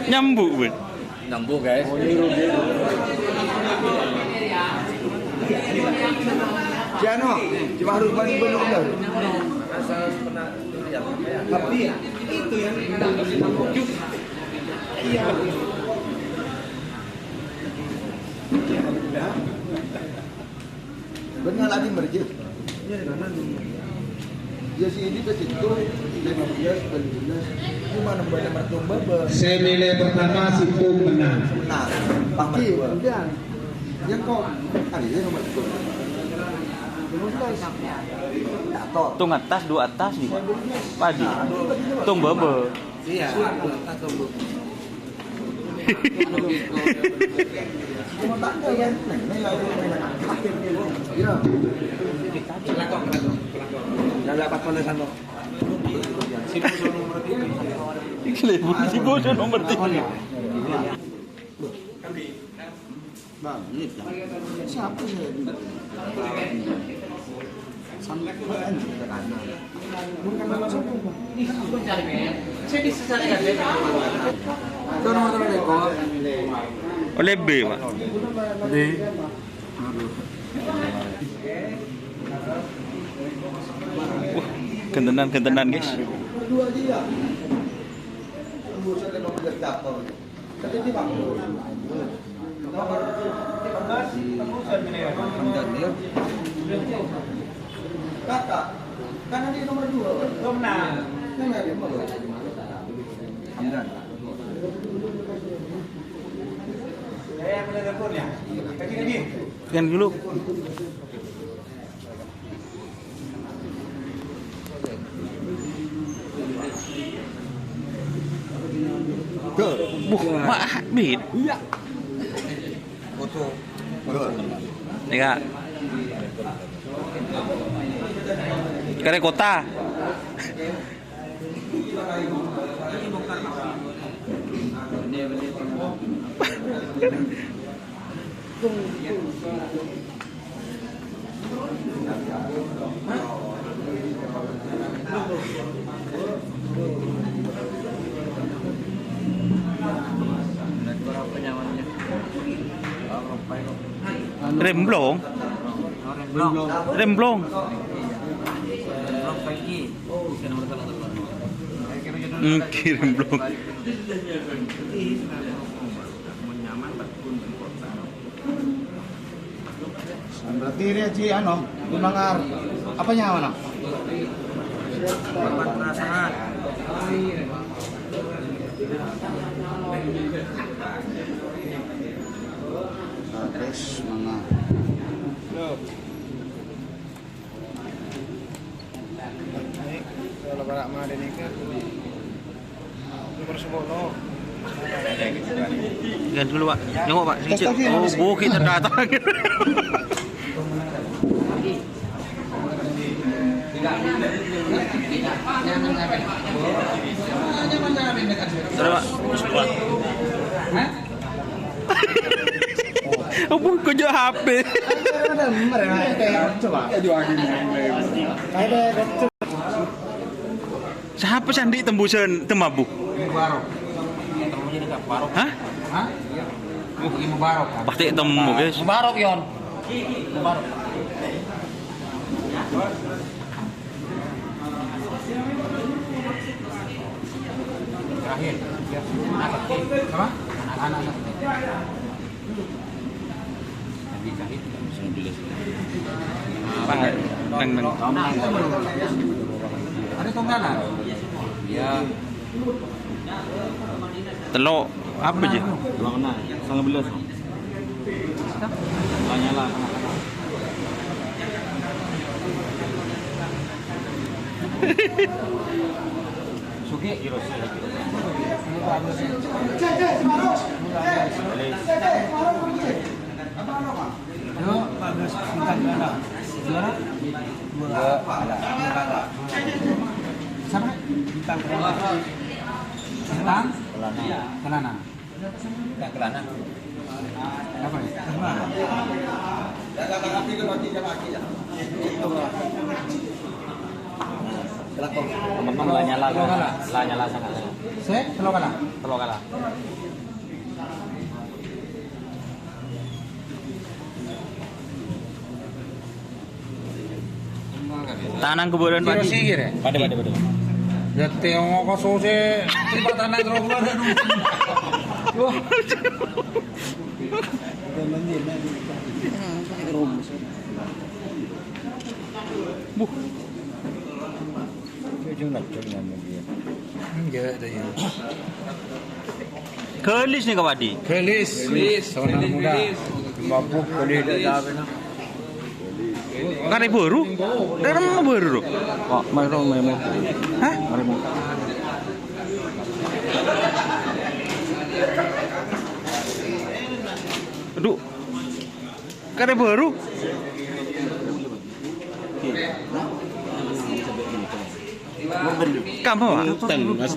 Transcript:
Nyambuk, Bun. Nyambung guys. Jano, cuma harus balik benar. Asal pernah lihat ya. Tapi itu yang iya. Benar lagi merja. Iya kanan. Ya si ini ke situ 15 cuma nambah nomor Semile pertama Sipung menang. benar. Pasti udah. Ya kok hari ini nomor 2. 15. Tung atas, dua atas nih. Padi. Tung bebe. Iya. Cuma tanda kan. Iya. Yang dapat penulisan lo. Si bodoh nomor 3. Bang, ini siapa saya juga? Sampai bukan langsung. Saya diselesaikan deh. Itu nomor berapa? Oleh B, Pak. D. Wah, gentenan, guys. Dua dia. Buset 15 jatuh. Tapi di bang. Kakak, kan ini nomor 2. Menang. Kan ada nomor 2. Hamdan. Saya punya teleponnya. Kasih. Sekian dulu. Mak, bit. Iya. Foto. Nih, Kak. Kare kota. Remblong. Remblong. Kirim blong. Berarti dia si ano, Gunangar. Apanya mana? Korban perasaan. Terus mana? Kalau barak mah ada nikah. Nomor 10. Gan dulu, Pak. Nengok, Pak. Sedikit. Oh, bukit terdatang. Sudah, Pak. Apa kerja HP? Siapa Sandi tembusan temabu? Mubarok. Temunya dekat Mubarok. Hah? Hah? Pergi Mubarok. Pasti temu, guys. Mubarok yon. Mubarok. Terakhir. Anak kecil. Apa? Anak-anak. Nanti cari 19. Neng. Ada tonggalan? Iya. Telok apa je? Tuang na, 19. Tanyalah. Suki kilo. Siapa? Bintang Kelana. Bintang Kelana. Bintang Kelana. Apa ya? Kelakon. Teman-teman lah nyala. Lah nyala sangat. Saya kalau kalah. Kalau kalah. Tanang kemudian Kira padi. sihir ya? Padi. Ya tengok kok sose tiba tanah terus ada. Wah. Buh. Enggak ada ya. Kelis nih kau padi. Kelis. Seorang muda. Mabuk kelis dah benar. Kan ibu baru? Dari mana baru? Kok memo. Hah? Memo. Aduh. Kan ibu baru? Kamu? Teng, mas.